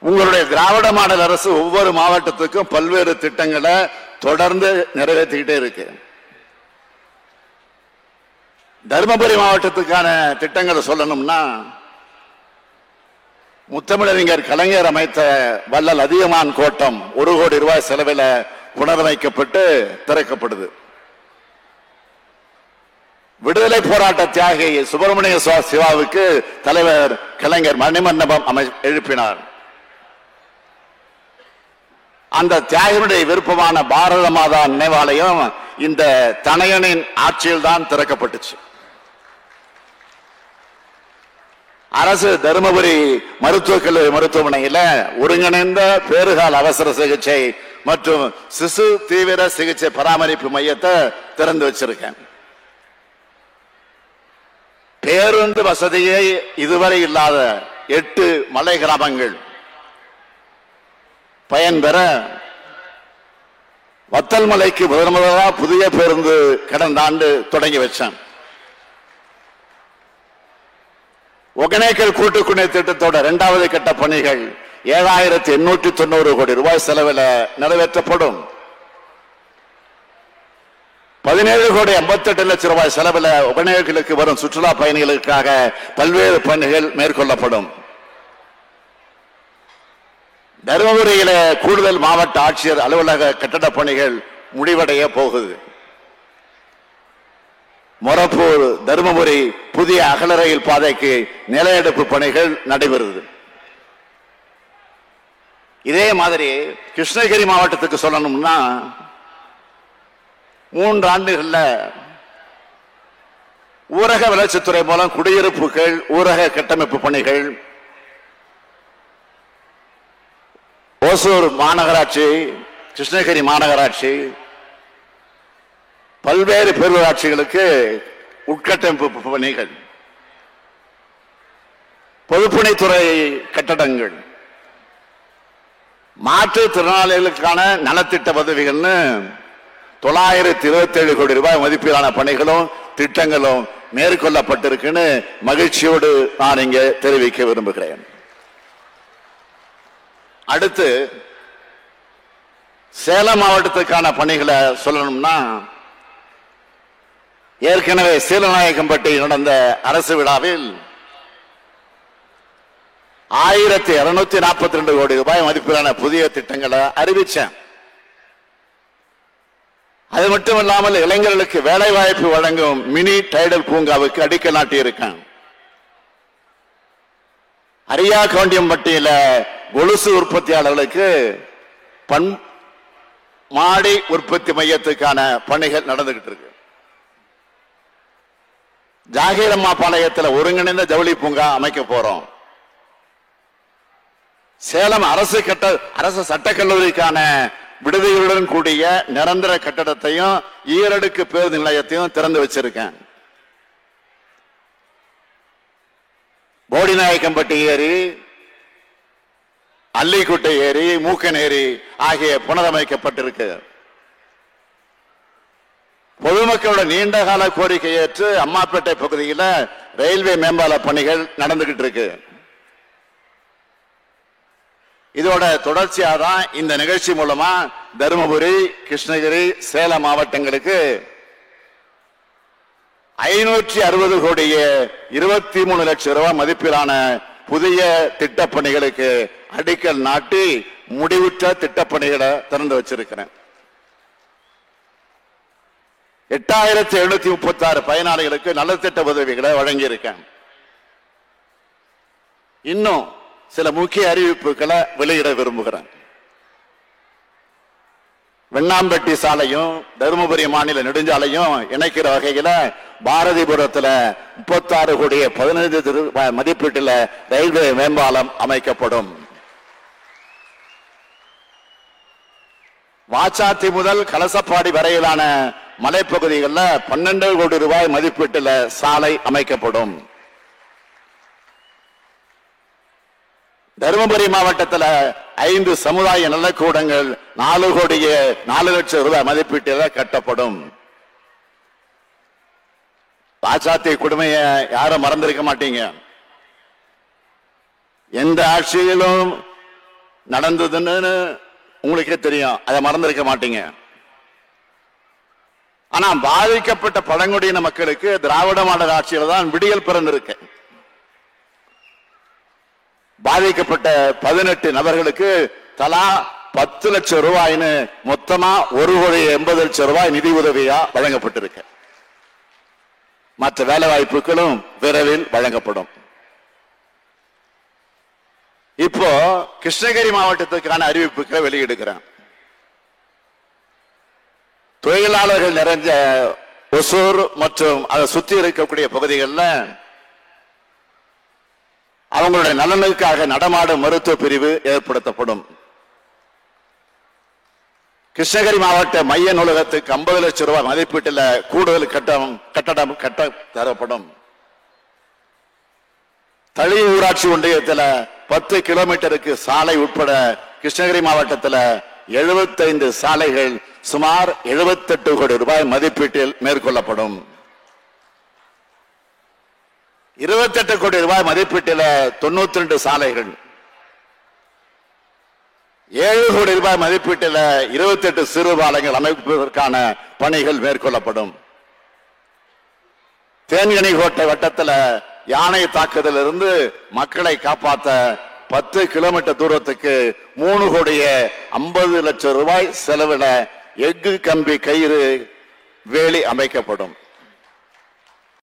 உங்களுடைய திராவிட மாடல் அரசு ஒவ்வொரு மாவட்டத்துக்கும் பல்வேறு திட்டங்களை தொடர்ந்து நிறைவேற்றிக்கிட்டே இருக்கு. தருமபுரி மாவட்டத்துக்கான திட்டங்களை சொல்லணும்னா, முத்தமிழறிஞர் கலைஞர் அமைத்த வள்ளல் அதியமான் கோட்டம் 1 கோடி ரூபாய் செலவில் புனரமைக்கப்பட்டு திறக்கப்படுது. விடுதலை போராட்ட தியாகி சுப்பிரமணிய சிவாவுக்கு தலைவர் கலைஞர் மணிமண்டபம் எழுப்பினார். அந்த தியாகியுடைய விருப்பமான பாரத மாதா நினைவாலயம் இந்த தனையனின் ஆட்சியில் தான் திறக்கப்பட்டுச்சு. அரசு தருமபுரி மருத்துவக் கல்லூரி மருத்துவமனையில் ஒருங்கிணைந்த பேறுகால அவசர சிகிச்சை மற்றும் சிசு தீவிர சிகிச்சை பராமரிப்பு மையத்தை திறந்து வச்சிருக்கேன். பேருந்து வசதியை இதுவரை இல்லாத 8 மலை கிராமங்கள் பயன்பெற வத்தல் மலைக்கு முதலாக புதிய பேருந்து கடந்த ஆண்டு தொடங்கி வச்சேன். ஒகேனக்கல் கூட்டுக்குடிநீர் திட்டத்தோட 2வது கட்ட பணிகள் 7,890 கோடி ரூபாய் செலவில் நிறைவேற்றப்படும். 17 கோடி 58 லட்சம் ரூபாய் செலவில் ஒகேனக்கலுக்கு வரும் சுற்றுலா பயணிகளுக்காக பல்வேறு பணிகள் மேற்கொள்ளப்படும். தருமபுரியில கூடுதல் மாவட்ட ஆட்சியர் அலுவலக கட்டட பணிகள் முடிவடைய போகுது. மொரப்பூர் தருமபுரி புதிய அகல ரயில் பாதைக்கு நிலையெடுப்பு பணிகள் நடைபெறுது. இதே மாதிரி கிருஷ்ணகிரி மாவட்டத்துக்கு சொல்லணும்னா, 3 ஆண்டுகள்ல ஊரக வளர்ச்சித்துறை மூலம் குடியிருப்புகள், ஊரக கட்டமைப்பு பணிகள், ஓசூர் மாநகராட்சி, கிருஷ்ணகிரி மாநகராட்சி, பல்வேறு பேரூராட்சிகளுக்கு உட்கட்டமைப்பு பணிகள், பொதுப்பணித்துறை கட்டடங்கள், மாற்றுத்திறனாளிகளுக்கான நலத்திட்ட உதவிகள்னு 927 கோடி ரூபாய் மதிப்பிலான பணிகளும் திட்டங்களும் மேற்கொள்ளப்பட்டிருக்குன்னு மகிழ்ச்சியோடு நான் இங்கே தெரிவிக்க விரும்புகிறேன். அடுத்து சேலம் மாவட்டத்துக்கான பணிகளை சொல்லணும்னா, ஏற்கனவே சீலநாயக்கம்பட்டி நடந்த அரசு விழாவில் 1,242 கோடி ரூபாய் மதிப்பிலான புதிய திட்டங்களை அறிவிச்சேன். அது மட்டுமல்லாமல் இளைஞர்களுக்கு வேலை வாய்ப்பு வழங்கும் மினி டைடல் பூங்காவுக்கு அடிக்கல் நாட்டியிருக்கேன். அரியா கவுண்டியம்பட்டியில கொலுசு உற்பத்தியாளர்களுக்கு மாடி உற்பத்தி மையத்துக்கான பணிகள் நடந்துகிட்டு இருக்கு. ஜாகீரம்மா பாளையத்தில் ஒருங்கிணைந்த ஜவுளி பூங்கா அமைக்க போறோம். சேலம் அரசு சட்டக்கல்லூரிக்கான விடுதிகளுடன் கூடிய நிரந்தர கட்டடத்தையும் ஈரடுக்கு பேருந்து நிலையத்தையும் திறந்து வச்சிருக்கேன். போடிநாயக்கம்பட்டி ஏரி, அல்லிக்குட்டை ஏரி, மூக்கன் ஏரி ஆகிய புனரமைக்கப்பட்டிருக்கு. பொதுமக்களோட நீண்டகால கோரிக்கை ஏற்று அம்மாப்பேட்டை பகுதியில் ரயில்வே மேம்பால பணிகள் நடந்துகிட்டு இருக்கு. இதோட தொடர்ச்சியாக தான் இந்த நிகழ்ச்சி மூலமா தருமபுரி, கிருஷ்ணகிரி, சேலம் மாவட்டங்களுக்கு 560 கோடியே 23 லட்சம் ரூபாய் மதிப்பிலான புதிய திட்டப்பணிகளுக்கு அடிக்கல் நாட்டி முடிவுற்ற திட்டப்பணிகளை திறந்து வச்சிருக்கிறேன். 8,736 பயனாளிகளுக்கு நலத்திட்ட உதவிகளை வழங்கியிருக்கேன். இன்னும் சில முக்கிய அறிவிப்புகளை வெளியிட விரும்புகிறேன். வெண்ணாம்பட்டி சாலையும் தருமபுரி மாநில நெடுஞ்சாலையும் இணைக்கிற வகையில பாரதிபுரத்தில் 36 கோடியே 15 ரூபாய் மதிப்பீட்டில் ரயில்வே மேம்பாலம் அமைக்கப்படும். வாச்சாத்தி முதல் கலசப்பாடி வரையிலான மலைப்பகுதிகளில் 12 கோடி ரூபாய் மதிப்பீட்டில் சாலை அமைக்கப்படும். தருமபுரி மாவட்டத்தில் 5 சமுதாய நலக்கூடங்கள் 4 கோடியே 4 லட்சம் ரூபாய் மதிப்பீட்டில் கட்டப்படும். பாச்சாத்தி கொடுமையை யாரும் மறந்திருக்க மாட்டீங்க. எந்த ஆட்சியிலும் நடந்ததுன்னு உங்களுக்கே தெரியும், அதை மறந்திருக்க மாட்டீங்க. ஆனா பாதிக்கப்பட்ட பழங்குடியின மக்களுக்கு திராவிட மாடல் ஆட்சியில தான் விடியல் பிறந்திருக்கு. பாதிக்கப்பட்ட 18 நபர்களுக்கு தலா 10 லட்சம் ரூபாய்னு மொத்தமா 1,80,00,000 ரூபாய் நிதி உதவியா வழங்கப்பட்டிருக்கு. மற்ற வேலை வாய்ப்புகளும் விரைவில் வழங்கப்படும். இப்போ கிருஷ்ணகிரி மாவட்டத்துக்கான அறிவிப்புகளை வெளியிடுகிறேன். தொழிலாளர்கள் நிறைஞ்ச ஒசூர் மற்றும் அதை சுற்றி இருக்கக்கூடிய பகுதிகளில் அவங்களுடைய நலனுக்காக நடமாடும் மருத்துவ பிரிவு ஏற்படுத்தப்படும். கிருஷ்ணகிரி மாவட்ட மைய நூலகத்துக்கு 50 லட்சம் ரூபாய் மதிப்பீட்டில் கூடுதல் கட்டடம் கட்ட தரப்படும். தளி ஊராட்சி ஒன்றியத்தில் 10 கிலோமீட்டருக்கு சாலை உட்பட கிருஷ்ணகிரி மாவட்டத்தில் 75 சாலைகள் சுமார் 78 கோடி ரூபாய் மதிப்பீட்டில் மேற்கொள்ளப்படும். 28 கோடி ரூபாய் மதிப்பீட்டில் 92 சாலைகள், 7 கோடி ரூபாய் மதிப்பீட்டில் 28 சிறு பாலங்கள் அமைப்பதற்கான பணிகள் மேற்கொள்ளப்படும். தேன்கனி கோட்டை வட்டத்தில் யானை தாக்குதலில் இருந்து மக்களை காப்பாற்ற 10 கிலோமீட்டர் தூரத்துக்கு 3 கோடியே 50 லட்சம் ரூபாய் செலவில் எஃகு கம்பி கயிறு வேலி அமைக்கப்படும்.